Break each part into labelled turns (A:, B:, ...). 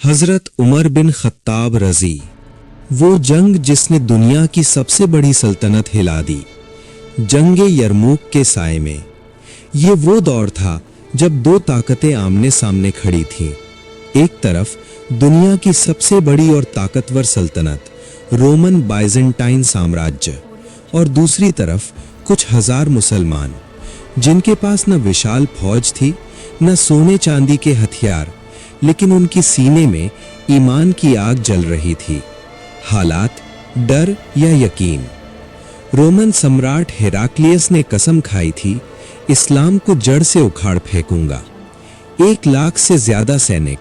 A: हजरत Umar bin Khattab रजी, वो जंग जिसने दुनिया की सबसे बड़ी सल्तनत हिला दी। जंग यरमूक के साए में ये वो दौर था जब दो ताकतें आमने सामने खड़ी थीं। एक तरफ दुनिया की सबसे बड़ी और ताकतवर सल्तनत रोमन बाइजेंटाइन साम्राज्य, और दूसरी तरफ कुछ हजार मुसलमान जिनके पास न विशाल फौज थी, न सोने चांदी के हथियार, लेकिन उनकी सीने में ईमान की आग जल रही थी। हालात, डर या यकीन। रोमन सम्राट हेराक्लियस ने कसम खाई थी, इस्लाम को जड़ से उखाड़ फेंकूंगा। 1 लाख से ज्यादा सैनिक,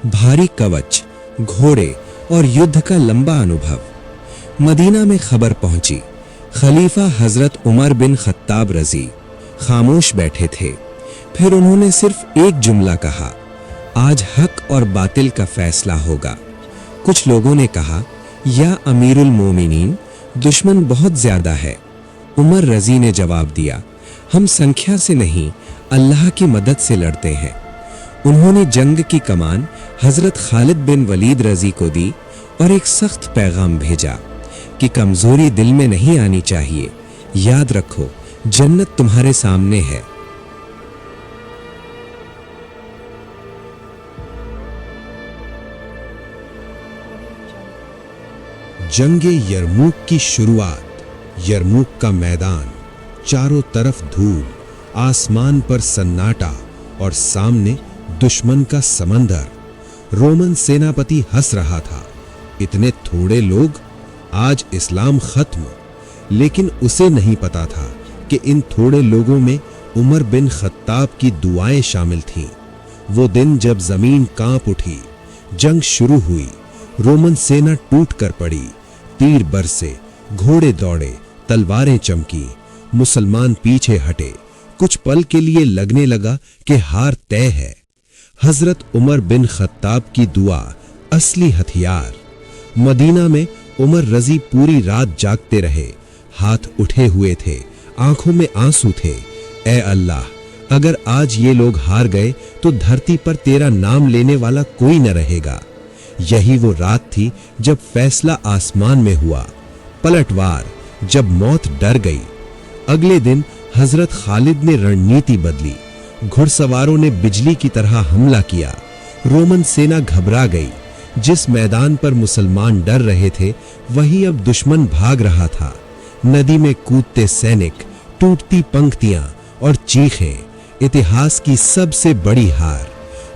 A: भारी कवच, घोड़े और युद्ध का लंबा अनुभव। मदीना में खबर पहुंची। खलीफा हजरत उमर बिन खत्ताब रजी खामोश बैठे थे। फिर उन्होंने सिर्फ एक जुमला कहा, आज हक और बातिल का फैसला होगा। कुछ लोगों ने कहा, या अमीरुल मोमिनीन, दुश्मन बहुत ज्यादा है। उमर रजी ने जवाब दिया, हम संख्या से नहीं, अल्लाह की मदद से लड़ते हैं। उन्होंने जंग की कमान हजरत खालिद बिन वलीद रजी को दी और एक सख्त पैगाम भेजा कि कमजोरी दिल में नहीं आनी चाहिए। याद रखो, जन्नत तुम्हारे सामने है।
B: जंगे यरमूक की शुरुआत। यरमूक का मैदान, चारों तरफ धूल, आसमान पर सन्नाटा और सामने दुश्मन का समंदर। रोमन सेनापति हंस रहा था, इतने थोड़े लोग, आज इस्लाम खत्म। लेकिन उसे नहीं पता था कि इन थोड़े लोगों में उमर बिन खत्ताब की दुआएं शामिल थीं। वो दिन जब जमीन कांप उठी, जंग शुरू हुई, रोमन सेना टूट कर पड़ी, तीर बरसे, घोड़े दौड़े, तलवारें चमकी, मुसलमान पीछे हटे। कुछ पल के लिए लगने लगा कि हार तय है। हजरत उमर बिन खत्ताब की दुआ असली हथियार। मदीना में उमर रजी पूरी रात जागते रहे, हाथ उठे हुए थे, आंखों में आंसू थे। ए अल्लाह, अगर आज ये लोग हार गए तो धरती पर तेरा नाम लेने वाला कोई न रहेगा। यही वो रात थी जब फैसला आसमान में हुआ, पलटवार, जब मौत डर गई। अगले दिन हजरत खालिद ने रणनीति बदली। घुड़सवारों ने बिजली की तरह हमला किया। रोमन सेना घबरा गई। जिस मैदान पर मुसलमान डर रहे थे, वहीं अब दुश्मन भाग रहा था। नदी में कूदते सैनिक, टूटती पंक्तियां और चीखें। इतिहास की सबसे बड़ी हार।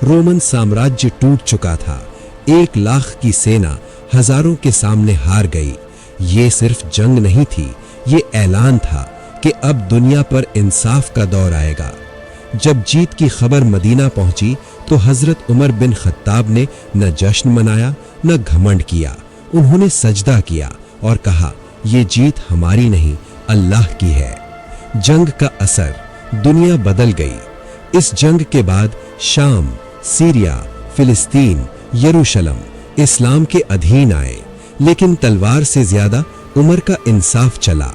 B: रोमन साम्राज्य टूट चुका था। 1 लाख की सेना हजारों के सामने हार गई। ये सिर्फ जंग नहीं थी, ये ऐलान था कि अब दुनिया पर इंसाफ का दौर आएगा। जब जीत की खबर मदीना पहुंची तो हजरत उमर बिन खत्ताब ने न जश्न मनाया न घमंड किया। उन्होंने सजदा किया और कहा, ये जीत हमारी नहीं, अल्लाह की है। जंग का असर, दुनिया बदल गई। इस जंग के बाद शाम, सीरिया, फिलिस्तीन, यरूशलेम इस्लाम के अधीन आए। लेकिन तलवार से ज्यादा उमर का इंसाफ चला।